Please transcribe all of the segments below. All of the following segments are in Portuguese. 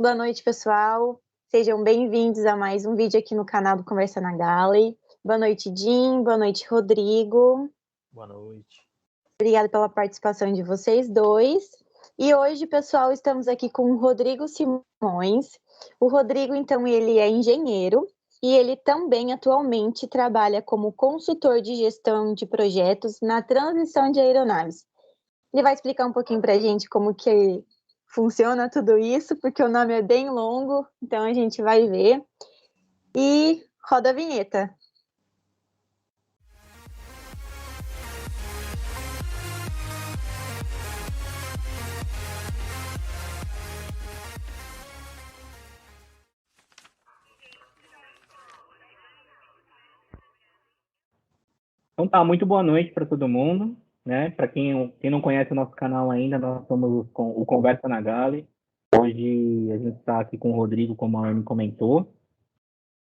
Boa noite, pessoal. Sejam bem-vindos a mais um vídeo aqui no canal do Conversa na Galley. Boa noite, Jim. Boa noite, Rodrigo. Boa noite. Obrigada pela participação de vocês dois. E hoje, pessoal, estamos aqui com o Rodrigo Simões. O Rodrigo, então, ele é engenheiro e ele também atualmente trabalha como consultor de gestão de projetos na transição de aeronaves. Ele vai explicar um pouquinho para a gente como que funciona tudo isso, porque o nome é bem longo, então a gente vai ver. E roda a vinheta. Então tá, muito boa noite para todo mundo, né? Para quem não conhece o nosso canal ainda, nós somos o Conversa na Galley. Hoje a gente está aqui com o Rodrigo, como a Anne comentou.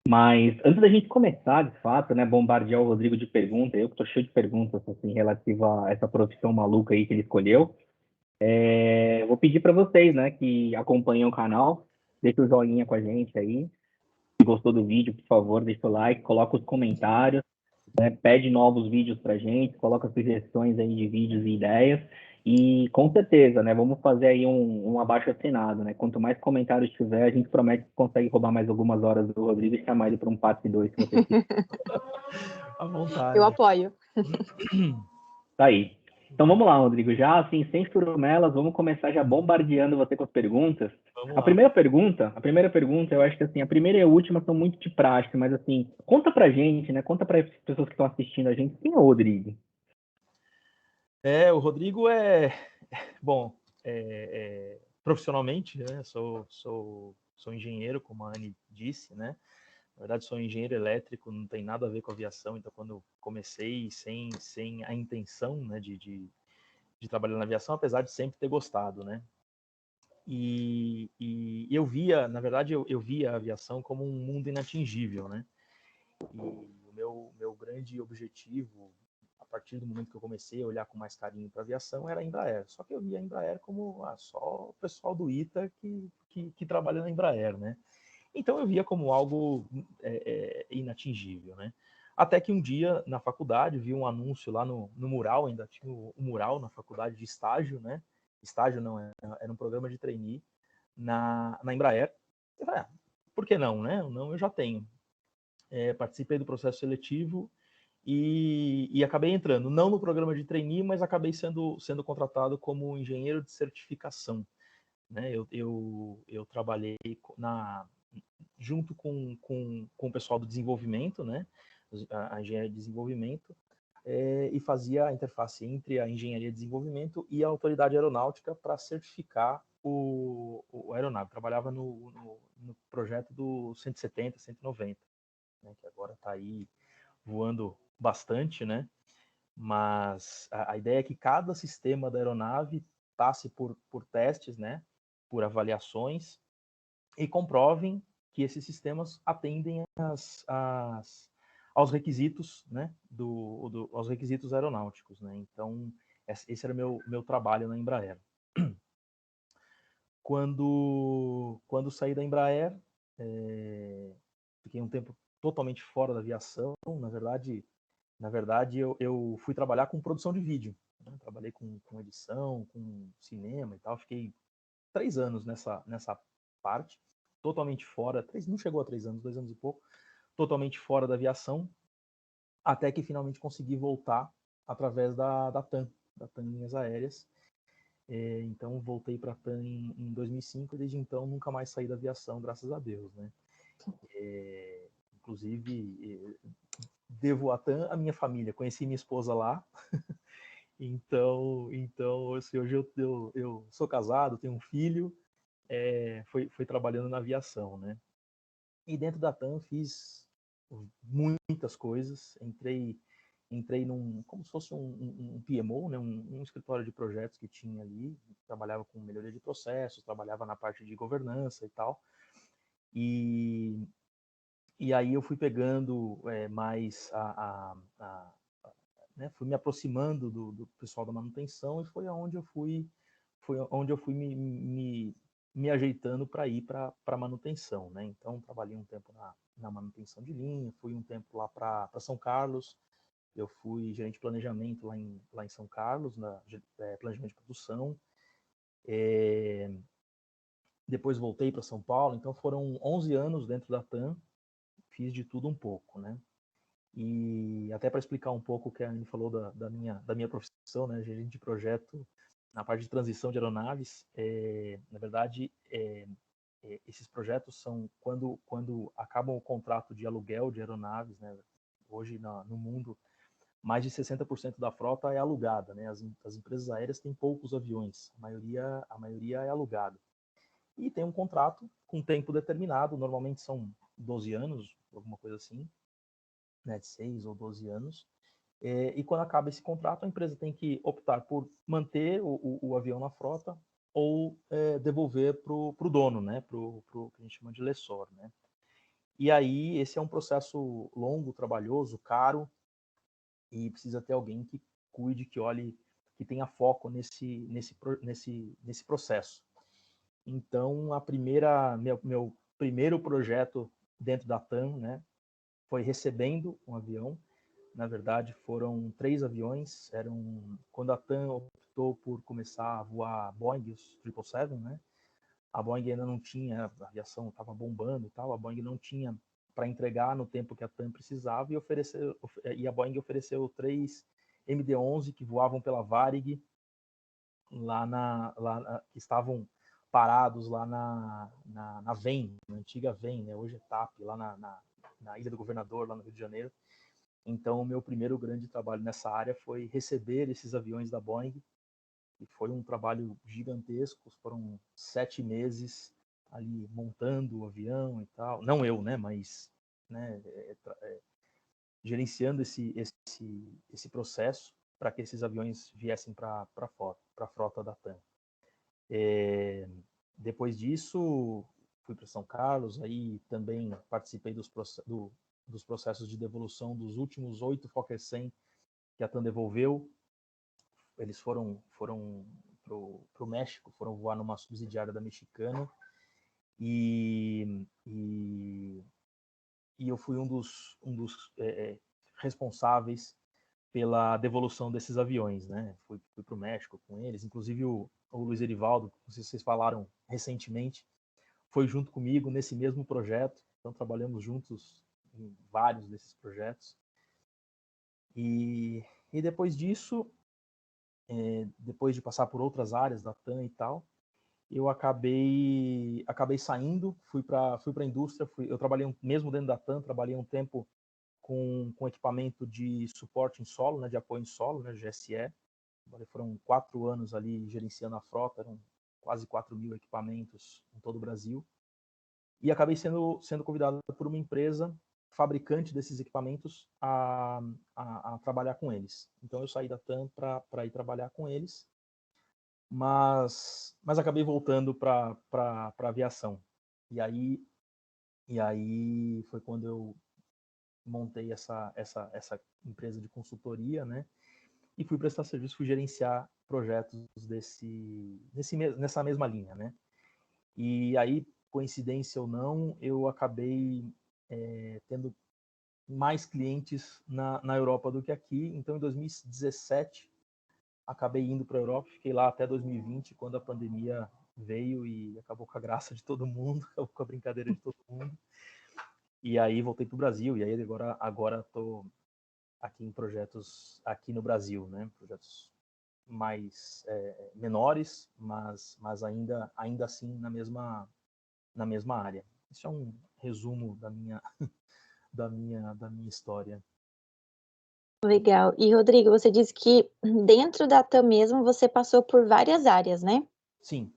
Mas antes da gente começar, de fato, né, bombardear o Rodrigo de perguntas, eu que estou cheio de perguntas assim, relativa a essa profissão maluca aí que ele escolheu, vou pedir para vocês, né, que acompanham o canal, deixa o joinha com a gente aí. Se gostou do vídeo, por favor, deixa o like, coloca os comentários, né, pede novos vídeos para a gente, coloca sugestões aí de vídeos e ideias. E com certeza, né, vamos fazer aí um abaixo-assinado, né? Quanto mais comentários tiver, a gente promete que consegue roubar mais algumas horas do Rodrigo e chamar ele para um parte 2, se você quiser. À vontade. Eu apoio. Tá aí. Então vamos lá, Rodrigo. Já assim, sem churumelas, vamos começar já bombardeando você com as perguntas. Vamos A lá. primeira pergunta, eu acho que assim, a primeira e a última são muito de praxe, mas assim, conta pra gente, né? Conta para as pessoas que estão assistindo a gente, quem é o Rodrigo? O Rodrigo bom, profissionalmente, né? Sou engenheiro, como a Anne disse, né? Na verdade, sou engenheiro elétrico, não tem nada a ver com aviação. Então, quando eu comecei sem a intenção, né, de trabalhar na aviação, apesar de sempre ter gostado, né? E eu via, na verdade, eu via a aviação como um mundo inatingível, né? E o meu grande objetivo, a partir do momento que eu comecei a olhar com mais carinho para a aviação, era a Embraer. Só que eu via a Embraer como só o pessoal do ITA que trabalha na Embraer, né? Então eu via como algo inatingível, né? Até que um dia, na faculdade, vi um anúncio lá no mural, ainda tinha o mural na faculdade de estágio, né? Estágio não, era um programa de trainee na Embraer. Eu falei, por que não, né? Não, eu já tenho. Participei do processo seletivo e acabei entrando, não no programa de trainee, mas acabei sendo contratado como engenheiro de certificação, né? Eu trabalhei junto com o pessoal do desenvolvimento, né? A engenharia de desenvolvimento, e fazia a interface entre a engenharia de desenvolvimento e a autoridade aeronáutica para certificar o aeronave. Trabalhava no projeto do 170, 190, né, que agora está aí voando bastante, né? Mas a ideia é que cada sistema da aeronave passe por testes, né? Por avaliações e comprovem que esses sistemas atendem aos requisitos, né? Aos requisitos aeronáuticos, né? Então, esse era meu trabalho na Embraer. Quando saí da Embraer, fiquei um tempo totalmente fora da aviação. Na verdade eu fui trabalhar com produção de vídeo, né? Trabalhei com edição, com cinema e tal. Fiquei 3 anos nessa parte, totalmente fora. Não chegou a 3 anos, 2 anos e pouco, totalmente fora da aviação, até que finalmente consegui voltar através da TAM Linhas Aéreas. Então voltei para a TAM em 2005 e desde então nunca mais saí da aviação, graças a Deus, né? Inclusive, devo a TAM a minha família. Conheci minha esposa lá. Então assim, hoje eu sou casado, tenho um filho, foi trabalhando na aviação, né? E dentro da TAM fiz muitas coisas. Entrei como se fosse um PMO, né? Um escritório de projetos que tinha ali. Trabalhava com melhoria de processos, trabalhava na parte de governança e tal. E aí eu fui pegando mais né, fui me aproximando do pessoal da manutenção, e foi onde eu fui me me ajeitando para ir para manutenção, né? Então, trabalhei um tempo na manutenção de linha, fui um tempo lá para São Carlos, eu fui gerente de planejamento lá em São Carlos, planejamento de produção. Depois voltei para São Paulo, então foram 11 anos dentro da TAM, fiz de tudo um pouco, né? E até para explicar um pouco o que a Anne falou da minha profissão, né, gerente de projeto na parte de transição de aeronaves, na verdade, esses projetos são quando acabam o contrato de aluguel de aeronaves, né? Hoje no mundo, mais de 60% da frota é alugada, né? As empresas aéreas têm poucos aviões, a maioria é alugada. E tem um contrato com tempo determinado, normalmente são 12 anos, alguma coisa assim, né, de 6 ou 12 anos. E quando acaba esse contrato, a empresa tem que optar por manter o avião na frota ou devolver para o dono, né, para o que a gente chama de lessor, né. E aí esse é um processo longo, trabalhoso, caro, e precisa ter alguém que cuide, que olhe, que tenha foco nesse processo. Então, meu primeiro projeto dentro da TAM, né, foi recebendo um avião. Na verdade, foram 3 aviões. Quando a TAM optou por começar a voar Boeing, os 777, né? A Boeing ainda não tinha, a aviação estava bombando e tal, a Boeing não tinha para entregar no tempo que a TAM precisava, e a Boeing ofereceu 3 MD-11 que voavam pela Varig, que estavam parados lá na VEM, na antiga VEM, né? Hoje é TAP, lá na Ilha do Governador, lá no Rio de Janeiro. Então, o meu primeiro grande trabalho nessa área foi receber esses aviões da Boeing, e foi um trabalho gigantesco, foram 7 meses ali montando o avião e tal. Não eu, né, mas né, gerenciando esse processo para que esses aviões viessem para a frota da TAM. Depois disso, fui para São Carlos, aí também participei dos processos de devolução dos últimos 8 Fokker 100 que a TAM devolveu. Eles foram para o México, foram voar numa subsidiária da Mexicana, e eu fui um dos responsáveis pela devolução desses aviões, né? Fui para o México com eles, inclusive o Luiz Erivaldo, não sei se vocês falaram recentemente, foi junto comigo nesse mesmo projeto, então trabalhamos juntos em vários desses projetos. E depois disso, depois de passar por outras áreas da TAM e tal, eu acabei saindo, fui para a indústria, eu trabalhei mesmo dentro da TAM, trabalhei um tempo com equipamento de suporte em solo, né, de apoio em solo, né, GSE. Foram 4 anos ali gerenciando a frota, eram quase 4.000 equipamentos em todo o Brasil. E acabei sendo convidado por uma empresa fabricante desses equipamentos a trabalhar com eles. Então eu saí da TAM para ir trabalhar com eles, mas acabei voltando para a aviação. E aí foi quando eu montei essa empresa de consultoria, né? E fui prestar serviço, fui gerenciar projetos nessa mesma linha, né? E aí, coincidência ou não, eu acabei tendo mais clientes na Europa do que aqui. Então, em 2017, acabei indo para a Europa, fiquei lá até 2020, quando a pandemia veio e acabou com a graça de todo mundo, acabou com a brincadeira de todo mundo. E aí voltei para o Brasil, e aí agora estou aqui em projetos aqui no Brasil, né? Projetos mais menores, mas ainda assim na mesma área. Isso é um resumo da minha história. Legal. E, Rodrigo, você disse que dentro da TAM mesmo você passou por várias áreas, né? Sim.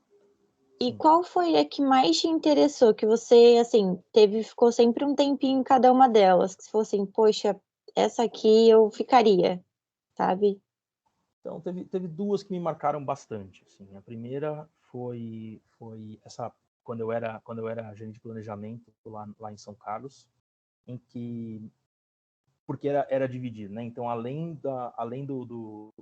E qual foi a que mais te interessou? Que você, assim, ficou sempre um tempinho em cada uma delas? Que se fosse assim, poxa, essa aqui eu ficaria, sabe? Então, teve 2 que me marcaram bastante. Assim. A primeira foi essa, quando eu era gerente de planejamento lá em São Carlos, em que, porque era dividido, né? Então, além do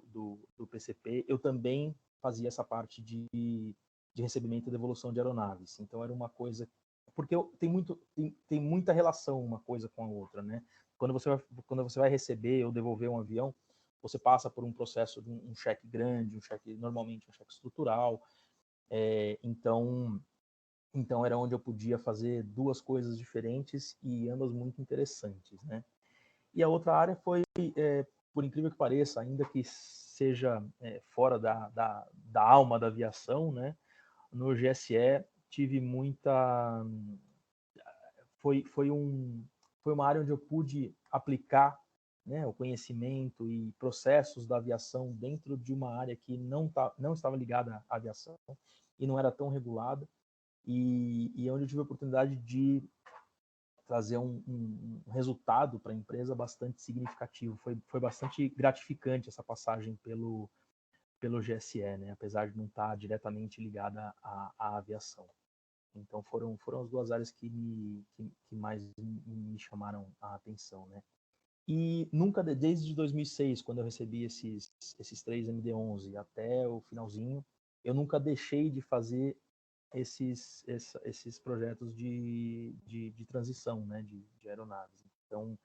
PCP, eu também fazia essa parte de de recebimento e devolução de aeronaves. Então era uma coisa, porque tem muita relação uma coisa com a outra, né? Quando você vai receber ou devolver um avião, você passa por um processo de um cheque grande, normalmente um cheque estrutural. Então era onde eu podia fazer duas coisas diferentes e ambas muito interessantes, né? E a outra área foi, por incrível que pareça, ainda que seja fora da alma da aviação, né? No GSE tive muita... Foi uma área onde eu pude aplicar, né, o conhecimento e processos da aviação dentro de uma área que não estava ligada à aviação e não era tão regulada, e onde eu tive a oportunidade de trazer um resultado para a empresa bastante significativo. Foi bastante gratificante essa passagem pelo GSE, né? Apesar de não estar diretamente ligada à aviação. Então foram as duas áreas que mais me chamaram a atenção, né? E nunca, desde 2006, quando eu recebi esses 3 MD-11 até o finalzinho, eu nunca deixei de fazer esses projetos de transição, né, de aeronaves. Então,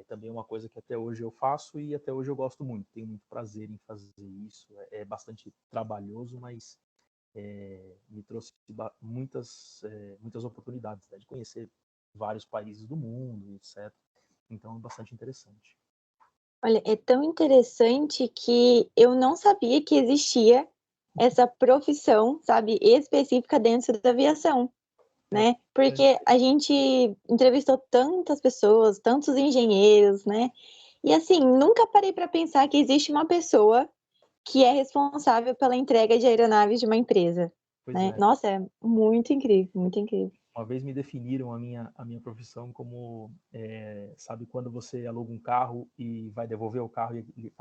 também é uma coisa que até hoje eu faço e até hoje eu gosto muito. Tenho muito prazer em fazer isso. É bastante trabalhoso, mas me trouxe muitas oportunidades, né, de conhecer vários países do mundo, etc. Então, é bastante interessante. Olha, é tão interessante que eu não sabia que existia essa profissão, sabe, específica dentro da aviação, né? Porque a gente entrevistou tantas pessoas, tantos engenheiros, né? E assim, nunca parei para pensar que existe uma pessoa que é responsável pela entrega de aeronaves de uma empresa, né? Nossa, é muito incrível, muito incrível. Uma vez me definiram a minha profissão como, sabe, quando você aluga um carro e vai devolver o carro e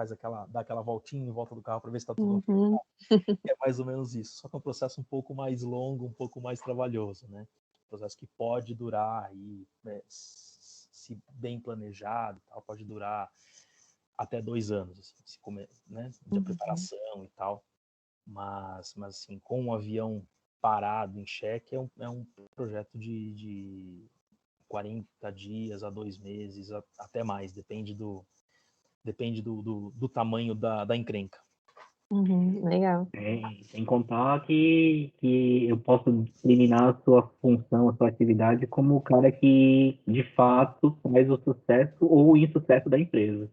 dá aquela voltinha em volta do carro para ver se está tudo ok. É mais ou menos isso, só que é um processo um pouco mais longo, um pouco mais trabalhoso, né? Um processo que pode durar aí, se bem planejado, tal, pode durar até 2 anos, assim, né, de preparação e tal. Mas assim, com um avião parado em cheque, é um projeto de 40 dias a 2 meses, até mais, depende do tamanho da encrenca. Legal. Sem contar que eu posso discriminar a sua função, a sua atividade como o cara que, de fato, faz o sucesso ou o insucesso da empresa.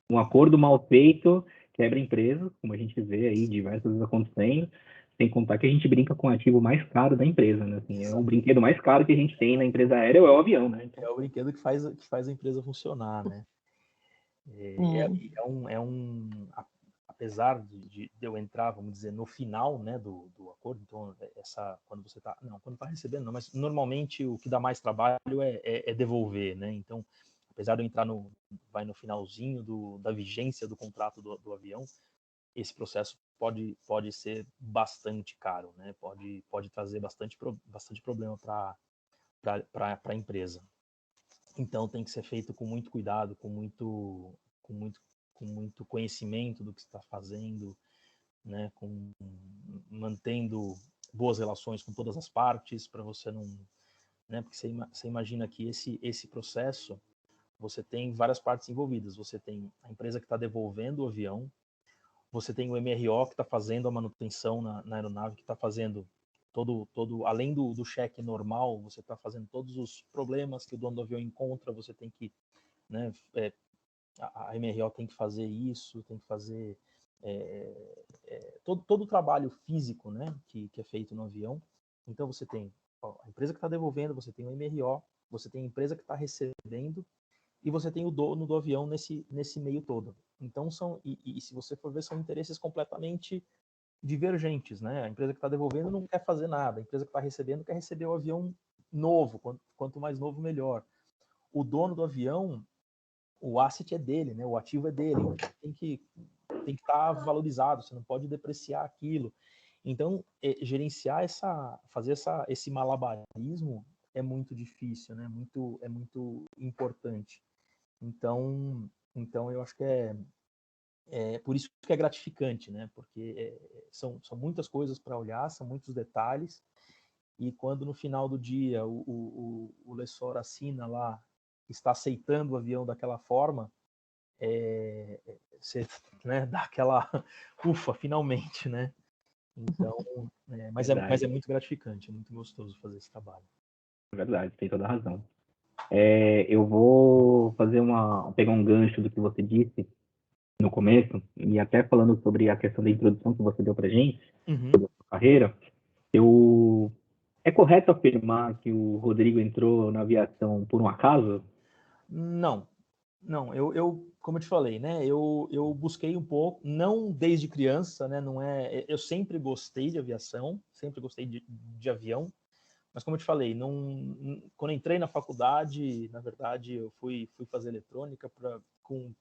Um acordo mal feito quebra a empresa, como a gente vê aí diversas vezes acontecendo, sem contar que a gente brinca com o ativo mais caro da empresa, né? Assim, é o brinquedo mais caro que a gente tem na empresa aérea é o avião, né? Então... É o brinquedo que faz a empresa funcionar, né? Apesar de eu entrar, vamos dizer, no final, né, do acordo, então quando está recebendo, não, mas normalmente o que dá mais trabalho é devolver, né? Então, apesar de eu entrar no finalzinho da vigência do contrato do avião, esse processo pode ser bastante caro, né? Pode trazer bastante problema para a empresa. Então tem que ser feito com muito cuidado, com muito conhecimento do que está fazendo, né? Mantendo boas relações com todas as partes, para você não, né? Porque você imagina que esse processo, você tem várias partes envolvidas. Você tem a empresa que está devolvendo o avião, você tem o MRO que está fazendo a manutenção na aeronave, que está fazendo além do cheque normal, você está fazendo todos os problemas que o dono do avião encontra, você tem que, né, a MRO tem que fazer isso, tem que fazer todo o trabalho físico, né, que é feito no avião. Então você tem a empresa que está devolvendo, você tem o MRO, você tem a empresa que está recebendo, e você tem o dono do avião nesse meio todo. Então e se você for ver, são interesses completamente divergentes, né? A empresa que está devolvendo não quer fazer nada, a empresa que está recebendo quer receber o avião novo, quanto mais novo melhor. O dono do avião, o asset é dele, né? O ativo é dele, então tem que estar valorizado, você não pode depreciar aquilo. Então, fazer esse malabarismo é muito difícil, né? É muito importante. Então eu acho que Por isso que é gratificante, né? Porque são muitas coisas para olhar, são muitos detalhes, e quando no final do dia o lessor assina lá, está aceitando o avião daquela forma, você, né, dá aquela ufa, finalmente, né? Então, mas é muito gratificante, é muito gostoso fazer esse trabalho. É verdade, tem toda a razão. Eu vou pegar um gancho do que você disse no começo, e até falando sobre a questão da introdução que você deu para gente, sobre a sua carreira, é correto afirmar que o Rodrigo entrou na aviação por um acaso? Não, como eu te falei, né? Eu busquei um pouco, não desde criança, né? Não é, eu sempre gostei de aviação, sempre gostei de avião, mas como eu te falei, quando entrei na faculdade, na verdade, eu fui fazer eletrônica com,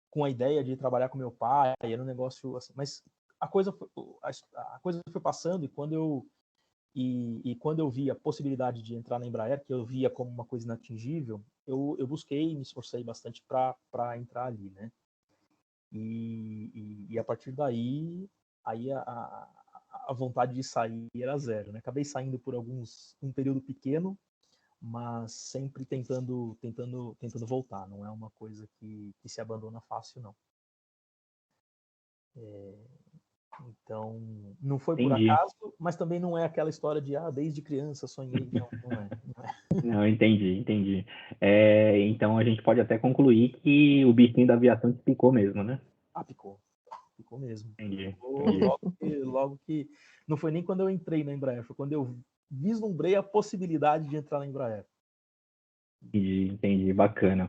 com a ideia de trabalhar com meu pai, era um negócio assim, mas a coisa foi passando, e quando eu vi a possibilidade de entrar na Embraer, que eu via como uma coisa inatingível, eu busquei e me esforcei bastante para entrar ali, né? E a partir daí, aí a vontade de sair era zero, né? Acabei saindo por um período pequeno, mas sempre tentando voltar. Não é uma coisa que se abandona fácil, não. Então, não foi por Entendi. acaso, mas também não é aquela história de, desde criança sonhei. Não, não é. Não, entendi. Então a gente pode até concluir que o bichinho da aviação te picou mesmo, né? Picou. Ficou mesmo. Entendi. Logo que. Não foi nem quando eu entrei na Embraer, foi quando eu vislumbrei a possibilidade de entrar na Embraer. Entendi. Bacana.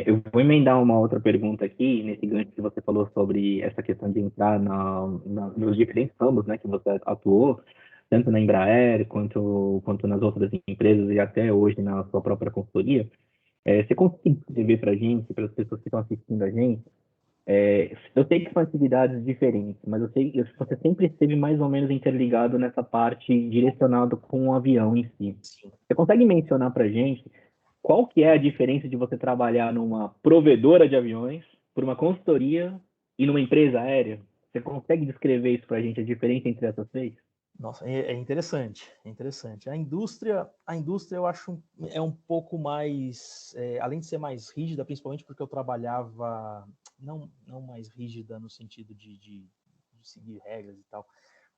Eu vou emendar uma outra pergunta aqui, nesse gancho que você falou sobre essa questão de entrar nos diferentes ramos, né, que você atuou, tanto na Embraer quanto nas outras empresas e até hoje na sua própria consultoria. Você consegue descrever para a gente, para as pessoas que estão assistindo a gente, eu sei que são atividades diferentes, mas eu sei que você sempre esteve mais ou menos interligado nessa parte direcionada com o avião em si. Sim. Você consegue mencionar para a gente qual que é a diferença de você trabalhar numa provedora de aviões, por uma consultoria e numa empresa aérea? Você consegue descrever isso para a gente, a diferença entre essas três? Nossa, é interessante, é interessante. A indústria eu acho é um pouco mais, além de ser mais rígida, principalmente porque eu trabalhava, não mais rígida no sentido de seguir regras e tal,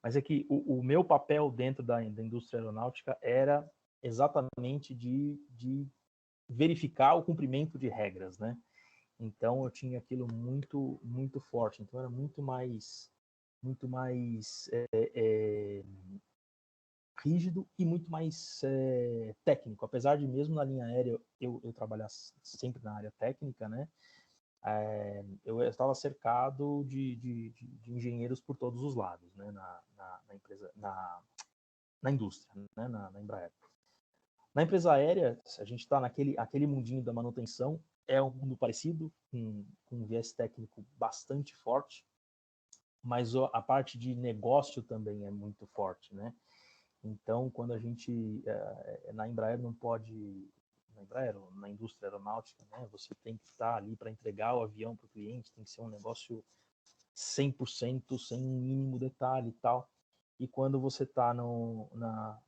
mas é que o meu papel dentro da indústria aeronáutica era exatamente de verificar o cumprimento de regras, né? Então eu tinha aquilo muito forte, então era muito mais rígido e muito mais técnico. Apesar de mesmo na linha aérea eu trabalhar sempre na área técnica, né? Eu estava cercado de engenheiros por todos os lados, né? Na empresa, na indústria, né? Na Embraer. Na empresa aérea, a gente está aquele mundinho da manutenção, é um mundo parecido, com um viés técnico bastante forte, mas a parte de negócio também é muito forte, né? Então, quando a gente, na Embraer não pode, na Embraer, na indústria aeronáutica, né, você tem que estar ali para entregar o avião para o cliente, tem que ser um negócio 100%, sem um mínimo detalhe e tal. E quando você está na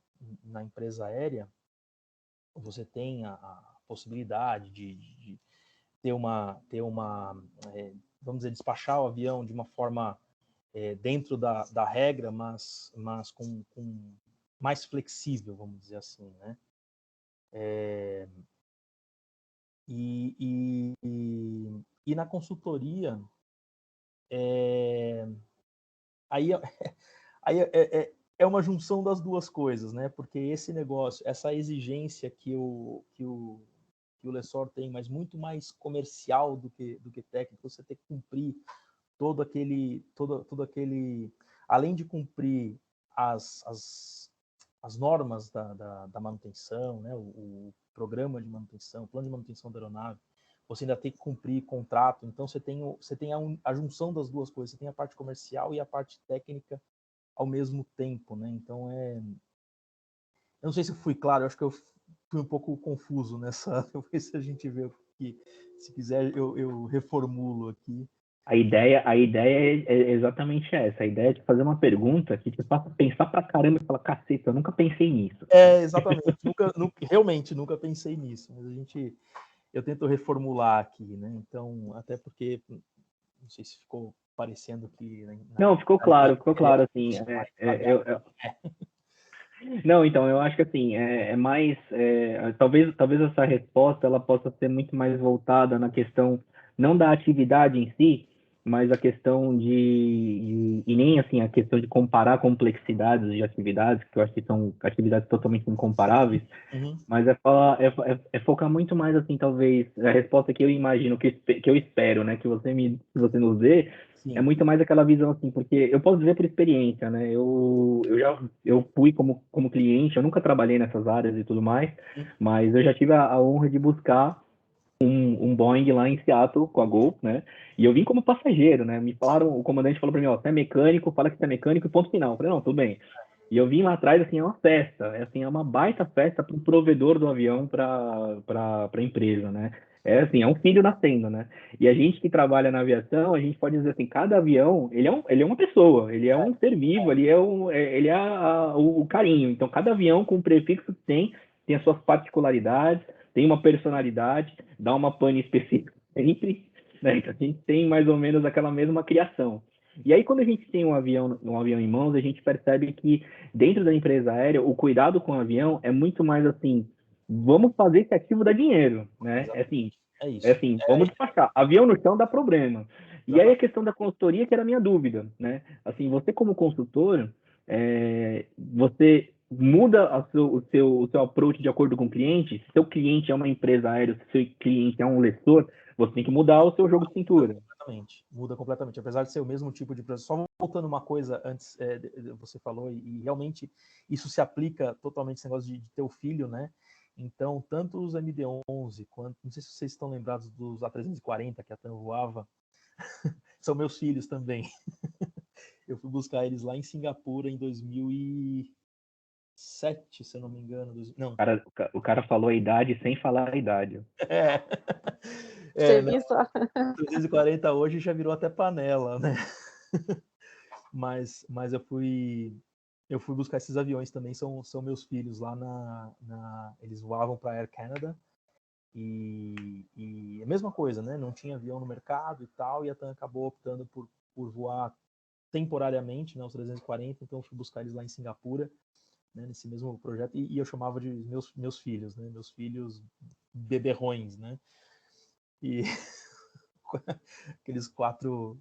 empresa aérea, você tem a possibilidade de ter uma vamos dizer, despachar o avião de uma forma dentro da regra, mas com mais flexível, vamos dizer assim, né? E na consultoria, aí, aí é uma junção das duas coisas, né? Porque esse negócio, essa exigência que o lessor tem, mas muito mais comercial do que técnico, você tem que cumprir todo aquele, além de cumprir as normas da manutenção, né, o programa de manutenção, o plano de manutenção da aeronave, você ainda tem que cumprir contrato, então você tem a junção das duas coisas, você tem a parte comercial e a parte técnica ao mesmo tempo, né? Então eu não sei se eu fui claro, eu acho que eu fui um pouco confuso nessa, depois a gente vê que se quiser eu reformulo aqui. A ideia é exatamente essa. A ideia é de fazer uma pergunta que te faça pensar pra caramba e falar, caceta, eu nunca pensei nisso. Exatamente. Realmente nunca pensei nisso. Mas eu tento reformular aqui, né? Então, até porque, não sei se ficou parecendo que... Não, ficou claro, assim. Não, então, eu acho que assim, talvez essa resposta ela possa ser muito mais voltada na questão, não da atividade em si, mas a questão e nem assim, a questão de comparar complexidades de atividades, que eu acho que são atividades totalmente incomparáveis, mas é focar muito mais assim, talvez, a resposta que eu imagino, que eu espero, né, que você nos dê, é muito mais aquela visão assim, porque eu posso dizer por experiência, né? Eu fui como cliente, eu nunca trabalhei nessas áreas e tudo mais, mas eu já tive a honra de buscar um Boeing lá em Seattle com a Gol, né? E eu vim como passageiro, né? O comandante falou para mim, ó, você é mecânico, fala que você é mecânico e ponto final. Eu falei, não, tudo bem. E eu vim lá atrás, assim, é uma festa, é uma baita festa para o provedor do avião para a empresa, né? É assim, é um filho nascendo, né? E a gente que trabalha na aviação, a gente pode dizer assim, cada avião, ele é uma pessoa, ele é um ser vivo, ele é o carinho. Então, cada avião com o prefixo que tem as suas particularidades, tem uma personalidade, dá uma pane específica sempre, né? Então, a gente tem mais ou menos aquela mesma criação. E aí, quando a gente tem um avião em mãos, a gente percebe que dentro da empresa aérea, o cuidado com o avião é muito mais assim, vamos fazer esse ativo dar dinheiro, né? Vamos despachar. Avião no chão dá problema. E aí a questão da consultoria, que era a minha dúvida, né? Assim, você como consultor, você muda o seu approach de acordo com o cliente. Se seu cliente é uma empresa aérea, se seu cliente é um lessor, você tem que mudar o seu jogo de cintura. Muda completamente. Apesar de ser o mesmo tipo de processo. Só voltando uma coisa antes, você falou, e realmente isso se aplica totalmente esse negócio de ter o filho, né? Então, tanto os MD-11 quanto, não sei se vocês estão lembrados dos A340 que a TAM voava, são meus filhos também. Eu fui buscar eles lá em Singapura em 2007, se eu não me engano. Não. O cara falou a idade sem falar a idade. Você viu só? 340 hoje já virou até panela, né? Mas eu fui buscar esses aviões também, são meus filhos lá eles voavam para Air Canada e a mesma coisa, né? Não tinha avião no mercado e tal, e a TAM acabou optando por voar temporariamente, né, os 340, então eu fui buscar eles lá em Singapura, né, nesse mesmo projeto, e eu chamava de meus filhos, né? Meus filhos beberrões, né? E aqueles quatro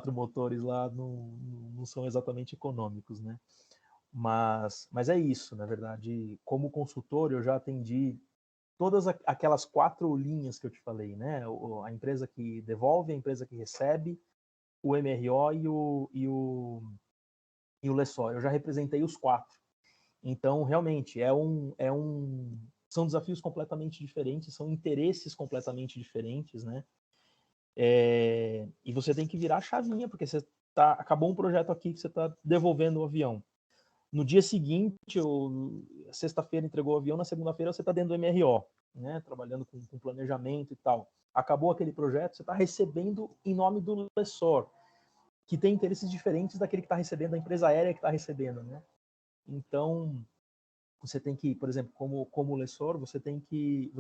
motores lá não são exatamente econômicos, né? Mas é isso, na verdade. Como consultor, eu já atendi todas aquelas 4 linhas que eu te falei, né? A empresa que devolve, a empresa que recebe, o MRO e o lessor. Eu já representei os 4. Então, realmente, são desafios completamente diferentes, são interesses completamente diferentes, né? E você tem que virar a chavinha, porque acabou um projeto aqui que você está devolvendo o avião. No dia seguinte, sexta-feira entregou o avião, na segunda-feira você está dentro do MRO, né, trabalhando com planejamento e tal. Acabou aquele projeto, você está recebendo em nome do lessor, que tem interesses diferentes daquele que está recebendo, da empresa aérea que está recebendo, né? Então, você tem que, por exemplo, como lessor, você tem que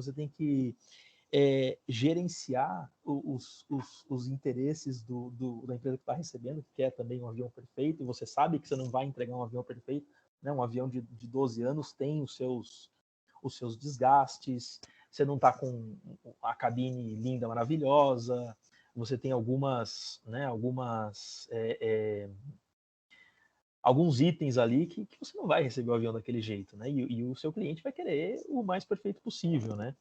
gerenciar os interesses da empresa que está recebendo, que quer também um avião perfeito, e você sabe que você não vai entregar um avião perfeito, né? Um avião de 12 anos tem os seus desgastes, você não está com a cabine linda, maravilhosa, você tem alguns itens ali que você não vai receber o avião daquele jeito, né? E o seu cliente vai querer o mais perfeito possível, né?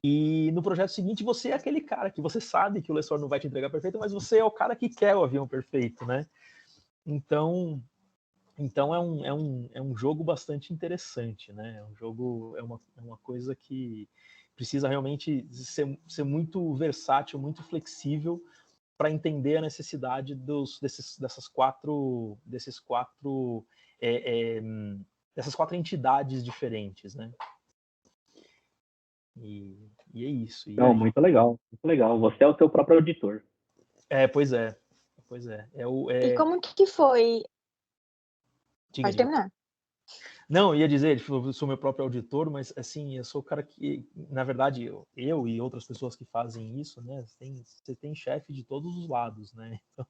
E no projeto seguinte, você é aquele cara que você sabe que o lessor não vai te entregar perfeito, mas você é o cara que quer o avião perfeito, né? Então é um jogo bastante interessante, né? É um jogo, é uma coisa que precisa realmente ser muito versátil, muito flexível para entender a necessidade dessas quatro entidades diferentes, né? E é isso. Não, muito legal, muito legal. Você é o seu próprio auditor. Pois é. Pois é. E como que foi? Pode Diga. terminar. Não, eu ia dizer, eu sou meu próprio auditor, mas assim, eu sou o cara que, na verdade, eu e outras pessoas que fazem isso, né? Você tem chefe de todos os lados, né? Então,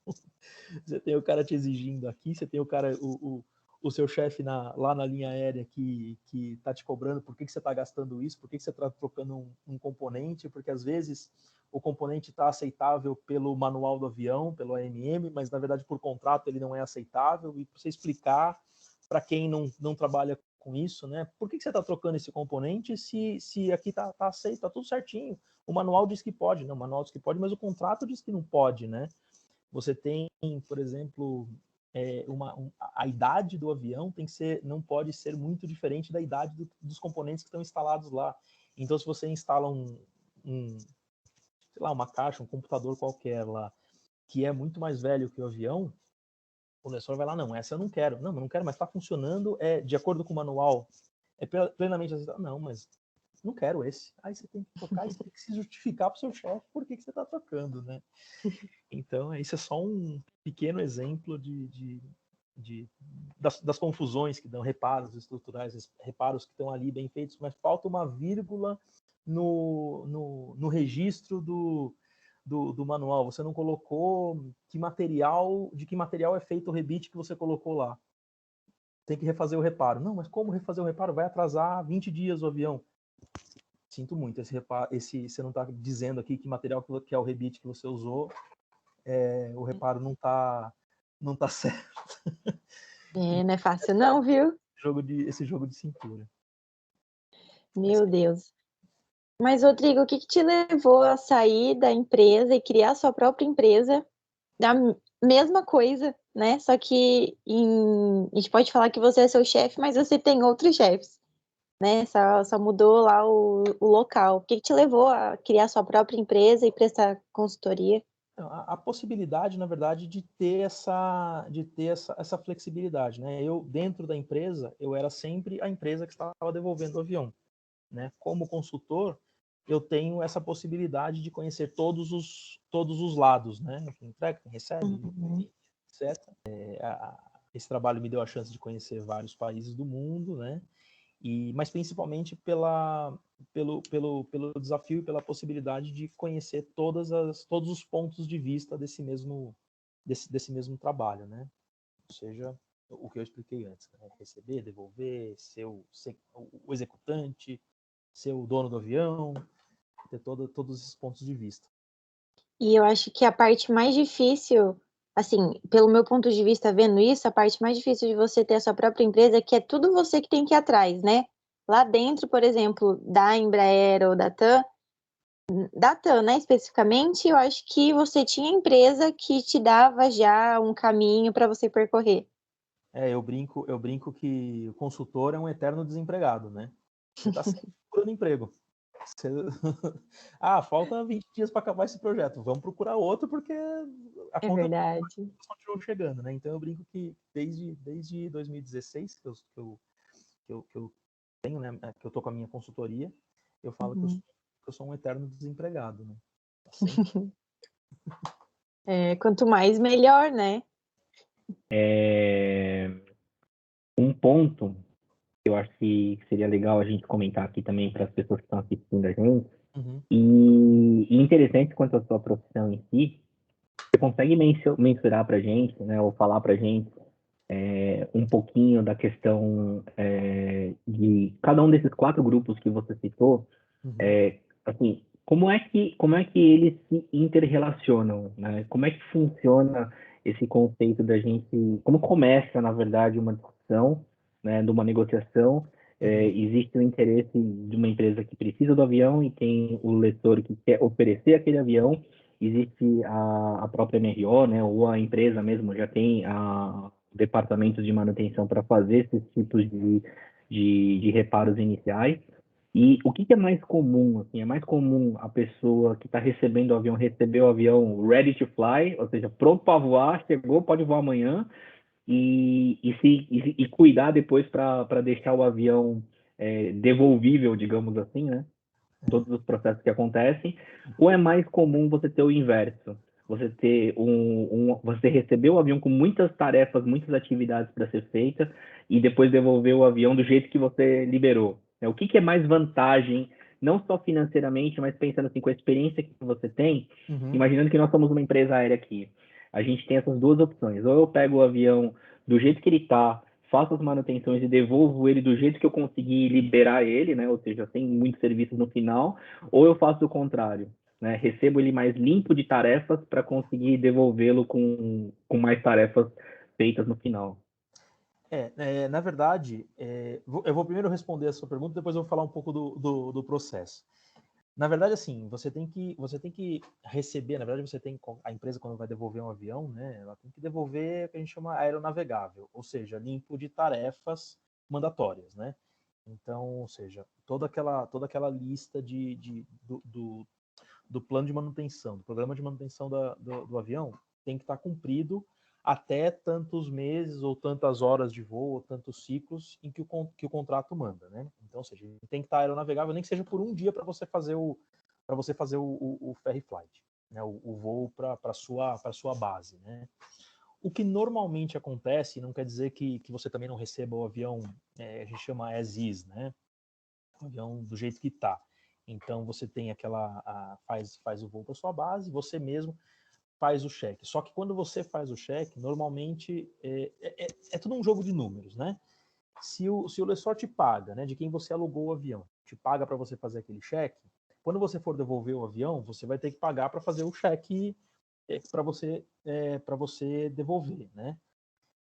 você tem o cara te exigindo aqui, você tem o cara, o seu chefe lá na linha aérea que tá te cobrando por que você está gastando isso, por que você está trocando um componente, porque às vezes o componente está aceitável pelo manual do avião, pelo AMM, mas na verdade por contrato ele não é aceitável, e para você explicar para quem não trabalha com isso, né? Por que você está trocando esse componente se aqui tá aceito, tá tudo certinho? O manual diz que pode, não, o manual diz que pode, mas o contrato diz que não pode, né? Você tem, por exemplo, a idade do avião não pode ser muito diferente da idade dos componentes que estão instalados lá. Então, se você instala sei lá, uma caixa, um computador qualquer lá, que é muito mais velho que o avião, o lessor vai lá, não, essa eu não quero. Não, eu não quero, mas está funcionando, de acordo com o manual, é plenamente aceitado. Não, mas não quero esse. Aí você tem que trocar e você tem que se justificar para o seu chefe por que você está trocando, né? Então, isso é só um pequeno exemplo das confusões que dão, reparos estruturais, reparos que estão ali bem feitos, mas falta uma vírgula no registro do manual. Você não colocou de que material é feito o rebite que você colocou lá. Tem que refazer o reparo. Não, mas como refazer o reparo? Vai atrasar 20 dias o avião. Sinto muito, você não está dizendo aqui que material que é o rebite que você usou, o reparo não tá certo. Não é fácil não, viu? Esse jogo de cintura. Meu Deus. Mas, Rodrigo, o que te levou a sair da empresa e criar sua própria empresa da mesma coisa, né? Só que a gente pode falar que você é seu chefe, mas você tem outros chefes, né? Só mudou lá o local. O que te levou a criar sua própria empresa e prestar consultoria? A possibilidade, na verdade, de ter essa flexibilidade, né? Eu, dentro da empresa, eu era sempre a empresa que estava devolvendo o avião, né? Como consultor, eu tenho essa possibilidade de conhecer todos os lados, né? Quem entrega, quem recebe, Uhum. etc. Esse trabalho me deu a chance de conhecer vários países do mundo, né? Mas principalmente pelo desafio e pela possibilidade de conhecer todos os pontos de vista desse mesmo trabalho, né? Ou seja, o que eu expliquei antes, né? Receber, devolver, ser o executante, ser o dono do avião, ter todos esses pontos de vista. E eu acho que a parte mais difícil, assim, pelo meu ponto de vista, vendo isso, a parte mais difícil de você ter a sua própria empresa é que é tudo você que tem que ir atrás, né? Lá dentro, por exemplo, da Embraer ou da TAM, né, especificamente, eu acho que você tinha empresa que te dava já um caminho para você percorrer. Eu brinco que o consultor é um eterno desempregado, né? Você está sempre procurando emprego. Você... falta 20 dias para acabar esse projeto. Vamos procurar outro porque a É conta verdade. continua chegando, né? Então eu brinco que desde 2016 que eu tenho, né? Que eu tô com a minha consultoria, eu falo que Uhum. eu sou um eterno desempregado, né? Tá sempre... Quanto mais, melhor, né? Um ponto que eu acho que seria legal a gente comentar aqui também para as pessoas que estão assistindo a gente, Uhum. e interessante quanto à sua profissão em si, você consegue mensurar para a gente, né, ou falar para a gente um pouquinho da questão de cada um desses 4 grupos que você citou, Uhum. assim, como é que eles se interrelacionam, né? Como é que funciona esse conceito da gente, como começa, na verdade, uma discussão, né, de uma negociação, existe o interesse de uma empresa que precisa do avião e tem o lessor que quer oferecer aquele avião, existe a própria MRO, né, ou a empresa mesmo já tem departamentos de manutenção para fazer esses tipos de reparos iniciais. E o que é mais comum? Assim, é mais comum a pessoa que está recebendo o avião receber o avião ready to fly, ou seja, pronto para voar, chegou, pode voar amanhã, e cuidar depois para deixar o avião devolvível, digamos assim, né? todos os processos que acontecem, ou é mais comum você ter o inverso? Você ter você receber o avião com muitas tarefas, muitas atividades para ser feitas e depois devolver o avião do jeito que você liberou. O que é mais vantagem, não só financeiramente, mas pensando assim com a experiência que você tem, imaginando que nós somos uma empresa aérea aqui. A gente tem essas duas opções. Ou eu pego o avião do jeito que ele está, faço as manutenções e devolvo ele do jeito que eu consegui liberar ele, né? Ou seja, sem muitos serviços no final, ou eu faço o contrário, né? Recebo ele mais limpo de tarefas para conseguir devolvê-lo com mais tarefas feitas no final. Na verdade, eu vou primeiro responder a sua pergunta, depois eu vou falar um pouco do processo. Na verdade, assim, você tem que receber, na verdade, a empresa quando vai devolver um avião, né, ela tem que devolver o que a gente chama aeronavegável, ou seja, limpo de tarefas mandatórias, né? Então, ou seja, toda aquela lista do plano de manutenção, do programa de manutenção do avião, tem que estar cumprido até tantos meses ou tantas horas de voo ou tantos ciclos em que o contrato manda, né? Então, ou seja, tem que estar aeronavegável, nem que seja por um dia para você fazer o ferry flight, né? O voo para sua base, né? O que normalmente acontece, não quer dizer que você também não receba o avião, a gente chama as is, né? O avião do jeito que está. Então você tem faz o voo para sua base, você mesmo faz o cheque. Só que quando você faz o cheque, normalmente é tudo um jogo de números, né? Se o lessor te paga, né, de quem você alugou o avião, te paga para você fazer aquele cheque, quando você for devolver o avião, você vai ter que pagar para fazer o cheque para você devolver, né?